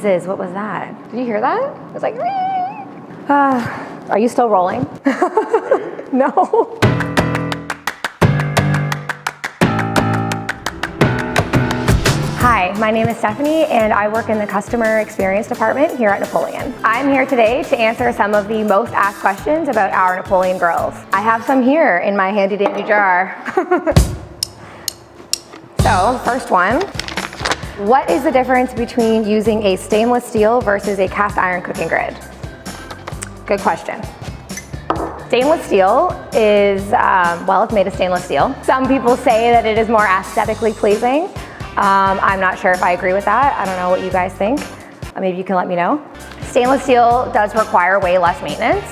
noises. What was that? Did you hear that? It was like, are you still rolling? No. Hi, my name is Stephanie and I work in the customer experience department here at Napoleon. I'm here today to answer some of the most asked questions about our Napoleon grills. I have some here in my handy dandy jar. So, first one, what is the difference between using a stainless steel versus a cast iron cooking grid? Good question. Stainless steel is, well, it's made of stainless steel. Some people say that it is more aesthetically pleasing. I'm not sure if I agree with that. I don't know what you guys think. Maybe you can let me know. Stainless steel does require way less maintenance.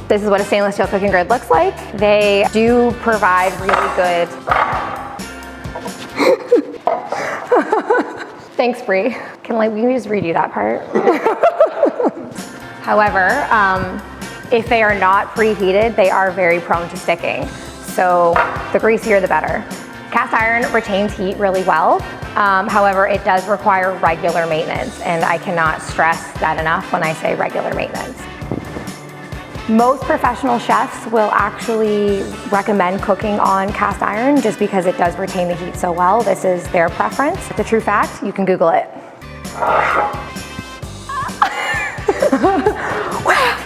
This is what a stainless steel cooking grid looks like. They do provide really good... Thanks, Bree. Can we just redo that part? However, if they are not preheated, they are very prone to sticking. So the greasier, the better. Cast iron retains heat really well. However, it does require regular maintenance, and I cannot stress that enough when I say regular maintenance. Most professional chefs will actually recommend cooking on cast iron just because it does retain the heat so well. This is their preference. It's a true fact. You can Google it.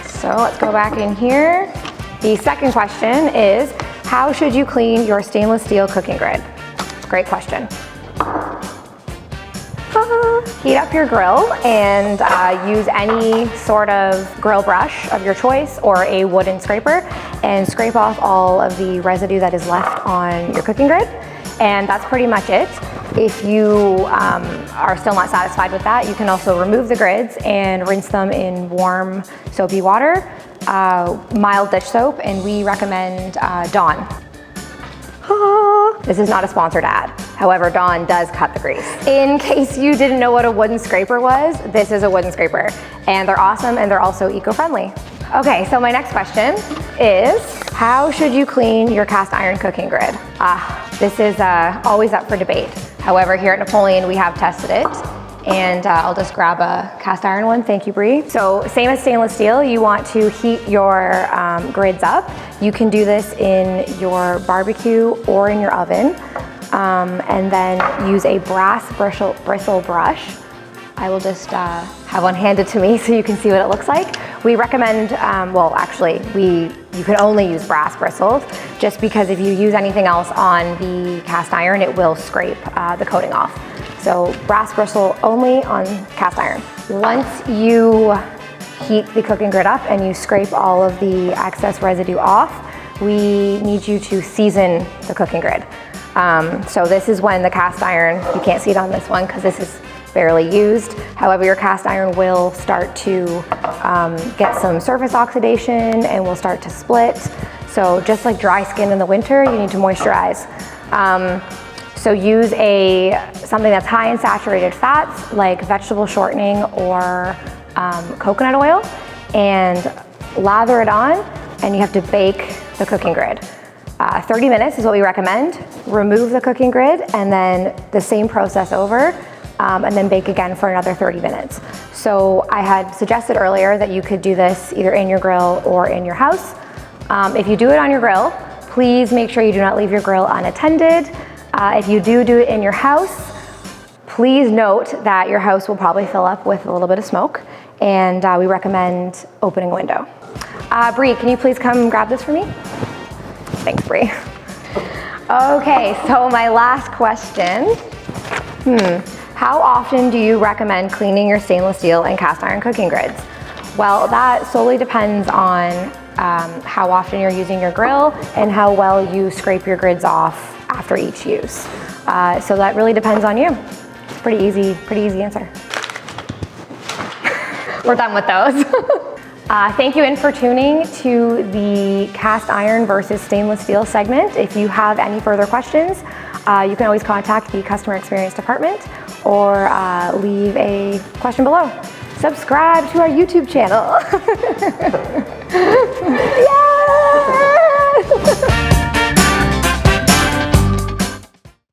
So let's go back in here. The second question is, how should you clean your stainless steel cooking grid? Great question. Heat up your grill and use any sort of grill brush of your choice or a wooden scraper and scrape off all of the residue that is left on your cooking grid. And that's pretty much it. If you are still not satisfied with that, you can also remove the grids and rinse them in warm soapy water, mild dish soap, and we recommend Dawn. This is not a sponsored ad. However, Dawn does cut the grease. In case you didn't know what a wooden scraper was, this is a wooden scraper. And they're awesome and they're also eco-friendly. Okay, so my next question is, how should you clean your cast iron cooking grid? This is always up for debate. However, here at Napoleon, we have tested it. And I'll just grab a cast iron one. Thank you, Bree. So same as stainless steel, you want to heat your grids up. You can do this in your barbecue or in your oven. And then use a brass bristle brush. I will just have one handed to me so you can see what it looks like. We recommend, well, actually, you can only use brass bristles just because if you use anything else on the cast iron, it will scrape the coating off. So brass bristle only on cast iron. Once you heat the cooking grid up and you scrape all of the excess residue off, we need you to season the cooking grid. So this is when the cast iron, you can't see it on this one because this is barely used. However, your cast iron will start to get some surface oxidation and will start to split. So just like dry skin in the winter, you need to moisturize. So use something that's high in saturated fats like vegetable shortening or coconut oil and lather it on, and you have to bake the cooking grid. 30 minutes is what we recommend. Remove the cooking grid and then the same process over and then bake again for another 30 minutes. So I had suggested earlier that you could do this either in your grill or in your house. If you do it on your grill, please make sure you do not leave your grill unattended. If you do it in your house, please note that your house will probably fill up with a little bit of smoke, and we recommend opening a window. Bree, can you please come grab this for me? Thanks, Bree. Okay, so my last question. How often do you recommend cleaning your stainless steel and cast iron cooking grids? Well, that solely depends on how often you're using your grill and how well you scrape your grids off after each use. So that really depends on you. It's pretty easy answer. We're done with those. Thank you in for tuning to the cast iron versus stainless steel segment. If you have any further questions, you can always contact the customer experience department or leave a question below. Subscribe to our YouTube channel.